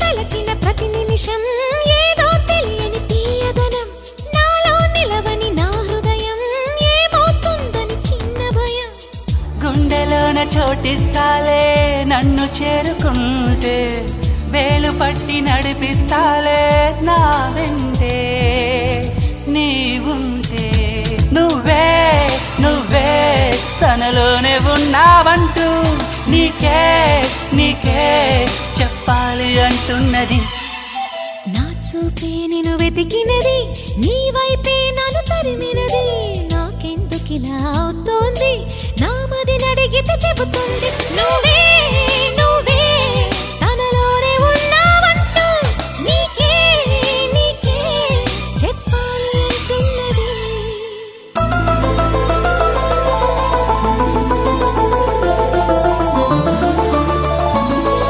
తలచిన ప్రతి నిమిషం ఏదో తెలియని తీయదనం నాలో నిలవని నా హృదయం ఏమవుతుందని చిన్న భయం గుండెలోన చోటిస్తాలే నన్ను చేరుకుంటే వేలు పట్టి నడిపిస్తాలే నా వెంటే నీవుంటే నువ్వే నువ్వే తనలోనే ఉన్నావంటూ నీకే నీకే చెప్పాలి అంటున్నది నా చూపే నిన్ను వెతికినది నీ వైపే నన్ను తరిమినది నాకెందుకిలా అవుతోంది నా మది నడిగితే చెబుతుంది నువ్వే